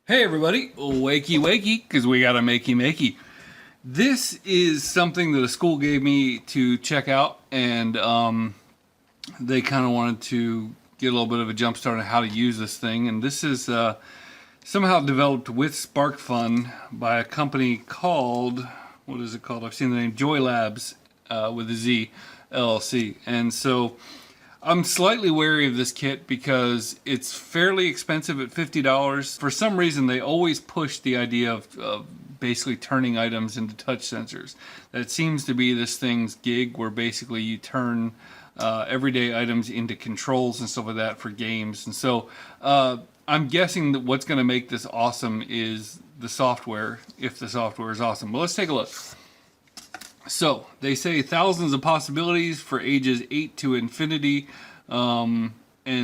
Hey everybody, wakey wakey, because we got a MaKey MaKey. This is something that a school gave me to check out, and they kind of wanted to get a little bit of a jump start on how to use this thing. And this is somehow developed with SparkFun by a company called, what is it called? I've seen the name, Joy Labs with a Z, LLC. And so I'm slightly wary of this kit because it's fairly expensive at $50. For some reason, they always push the idea of basically turning items into touch sensors. That seems to be this thing's gig, where basically you turn everyday items into controls and stuff like that for games. And so I'm guessing that what's going to make this awesome is the software, if the software is awesome. But let's take a look. So they say thousands of possibilities for ages 8 to infinity, and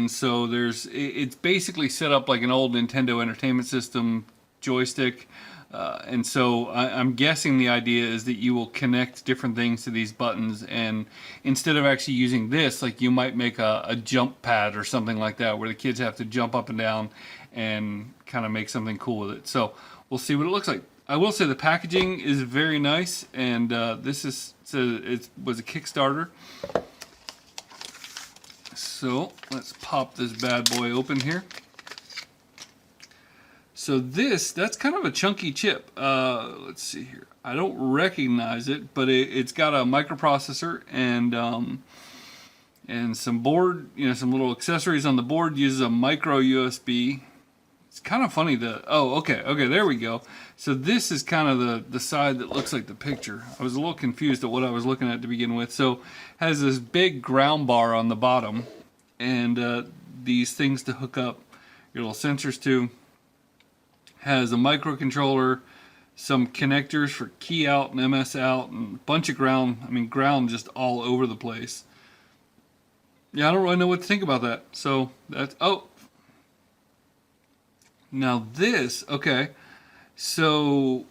so it's basically set up like an old Nintendo Entertainment System joystick, and so I'm guessing the idea is that you will connect different things to these buttons, and instead of actually using this, like you might make a jump pad or something like that, where the kids have to jump up and down and kind of make something cool with it. So we'll see what it looks like. I will say the packaging is very nice, and this is, it was a Kickstarter. So let's pop this bad boy open here. So that's kind of a chunky chip. Let's see here. I don't recognize it, but it's got a microprocessor and some board, some little accessories on the board. Uses a micro USB. It's kind of funny that, okay, there we go. So this is kind of the side that looks like the picture. I was a little confused at what I was looking at to begin with. So has this big ground bar on the bottom, and these things to hook up your little sensors to. Has a microcontroller, some connectors for key out and MS out, and a bunch of ground just all over the place. Yeah, I don't really know what to think about that. So that's, now this, okay, so,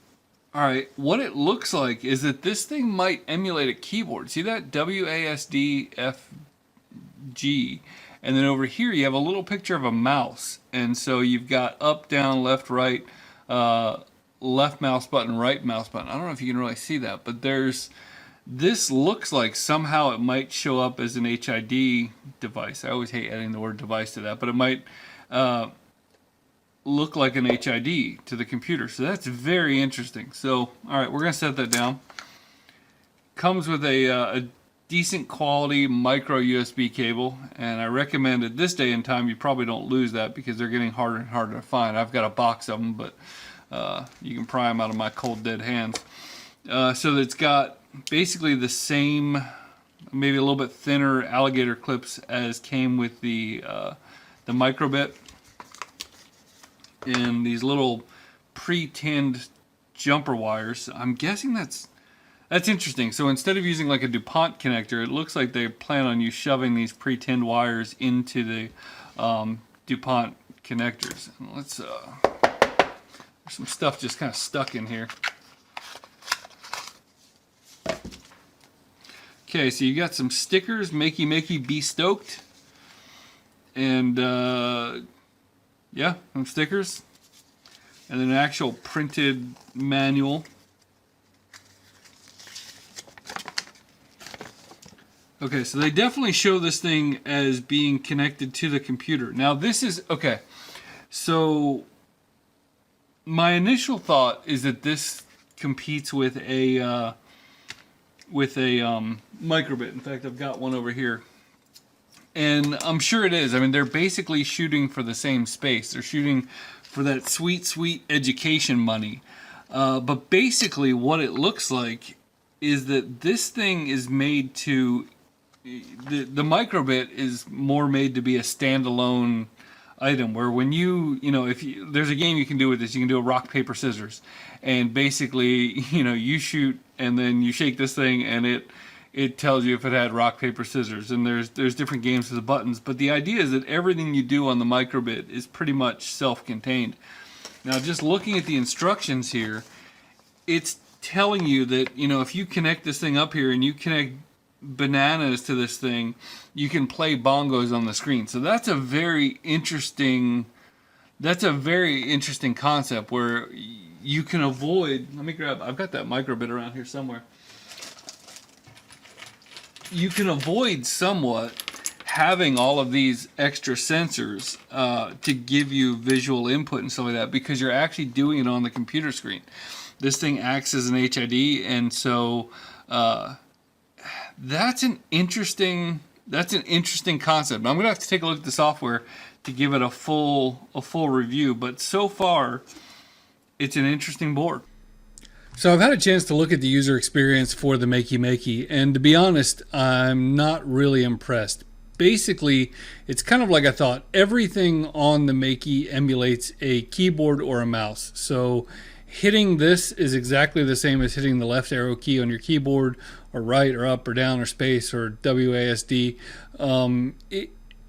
alright, what it looks like is that this thing might emulate a keyboard. See that? WASD FG. And then over here you have a little picture of a mouse. And so you've got up, down, left, right, left mouse button, right mouse button. I don't know if you can really see that, but this looks like somehow it might show up as an HID device. I always hate adding the word device to that, but it might look like an HID to the computer. So that's very interesting. So, alright, we're going to set that down. Comes with a decent quality micro USB cable, and I recommend at this day and time you probably don't lose that, because they're getting harder and harder to find. I've got a box of them, but you can pry them out of my cold dead hands. So it's got basically the same, maybe a little bit thinner alligator clips as came with the microbit, and these little pre-tinned jumper wires. I'm guessing that's interesting. So instead of using like a DuPont connector, it looks like they plan on you shoving these pre-tinned wires into the DuPont connectors. And let's there's some stuff just kind of stuck in here. Okay, so you got some stickers, MaKey MaKey Be Stoked, and yeah, some stickers, and then an actual printed manual. Okay, so they definitely show this thing as being connected to the computer. Now this is, okay, so my initial thought is that this competes with a microbit. In fact, I've got one over here. And I'm sure it is. I mean, they're basically shooting for the same space. They're shooting for that sweet, sweet education money. But basically what it looks like is that this thing is made to, the microbit is more made to be a standalone item, where when there's a game you can do with this. You can do a rock, paper, scissors. And basically, you shoot and then you shake this thing and it tells you if it had rock, paper, scissors, and there's different games with the buttons. But the idea is that everything you do on the microbit is pretty much self-contained. Now, just looking at the instructions here, it's telling you that, if you connect this thing up here and you connect bananas to this thing, you can play bongos on the screen. So that's a very interesting That's a very interesting concept where you can avoid. Let me grab. I've got that micro bit around here somewhere. You can avoid somewhat having all of these extra sensors to give you visual input and stuff like that, because you're actually doing it on the computer screen. This thing acts as an HID, and so that's an interesting concept. I'm gonna have to take a look at the software to give it a full review, but so far it's an interesting board. So I've had a chance to look at the user experience for the MaKey MaKey, and to be honest, I'm not really impressed. Basically, it's kind of like I thought. Everything on the MaKey emulates a keyboard or a mouse. So hitting this is exactly the same as hitting the left arrow key on your keyboard, or right or up or down or space or WASD.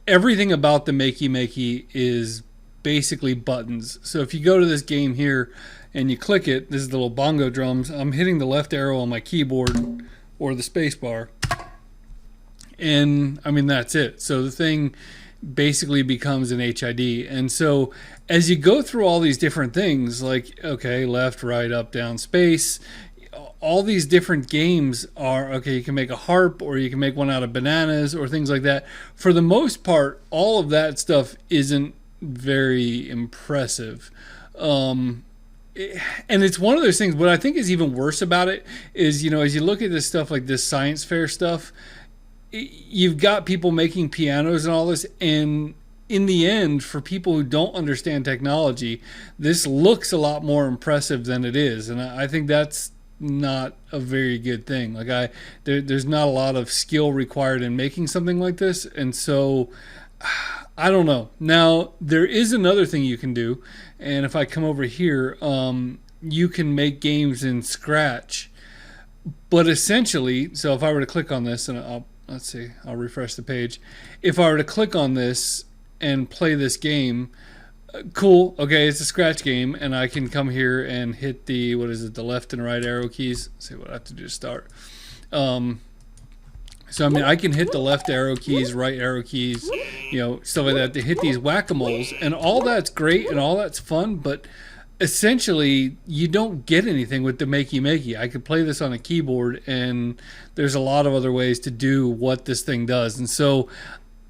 Everything about the MaKey MaKey is basically buttons. So if you go to this game here and you click it, this is the little bongo drums. I'm hitting the left arrow on my keyboard or the space bar. And I mean, that's it. So the thing basically becomes an HID. And so as you go through all these different things, like, okay, left, right, up, down, space, all these different games are, okay, you can make a harp, or you can make one out of bananas or things like that. For the most part, all of that stuff isn't very impressive. And it's one of those things. What I think is even worse about it is, as you look at this stuff like this science fair stuff, you've got people making pianos and all this, and in the end, for people who don't understand technology, this looks a lot more impressive than it is, and I think that's not a very good thing. Like there's not a lot of skill required in making something like this, and so I don't know. Now there is another thing you can do, and if I come over here, you can make games in Scratch, but essentially, so if I were to click on this, and let's see, I'll refresh the page. If I were to click on this and play this game, cool, okay, it's a Scratch game, and I can come here and hit the, the left and right arrow keys. Let's see what I have to do to start. So I mean, I can hit the left arrow keys, right arrow keys, stuff like that, to hit these whack-a-moles, and all that's great and all that's fun, but essentially you don't get anything with the MaKey MaKey. I could play this on a keyboard, and there's a lot of other ways to do what this thing does. And so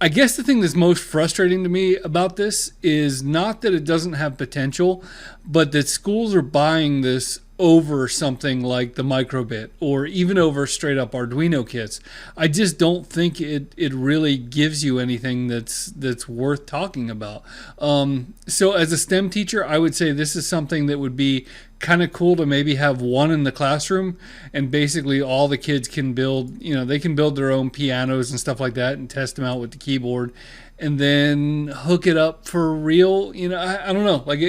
I guess the thing that's most frustrating to me about this is not that it doesn't have potential, but that schools are buying this over something like the microbit, or even over straight up Arduino kits. I just don't think it really gives you anything that's worth talking about. So as a STEM teacher, I would say this is something that would be kind of cool to maybe have one in the classroom, and basically all the kids can build, they can build their own pianos and stuff like that and test them out with the keyboard, and then hook it up for real. I don't know, like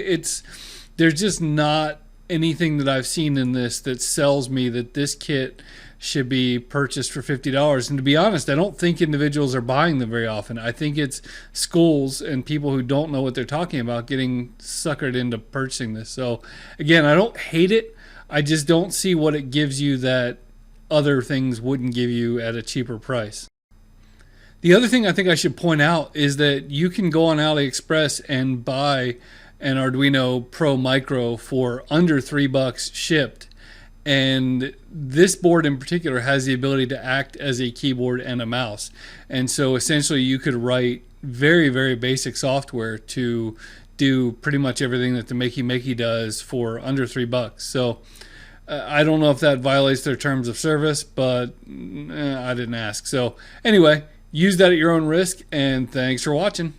there's just not anything that I've seen in this that sells me that this kit should be purchased for $50. And to be honest, I don't think individuals are buying them very often. I think it's schools and people who don't know what they're talking about getting suckered into purchasing this. So again, I don't hate it. I just don't see what it gives you that other things wouldn't give you at a cheaper price. The other thing I think I should point out is that you can go on AliExpress and buy an Arduino Pro Micro for under $3 shipped, and this board in particular has the ability to act as a keyboard and a mouse. And so essentially you could write very, very basic software to do pretty much everything that the MaKey MaKey does for under $3. So I don't know if that violates their terms of service, but I didn't ask. So anyway, use that at your own risk, and thanks for watching.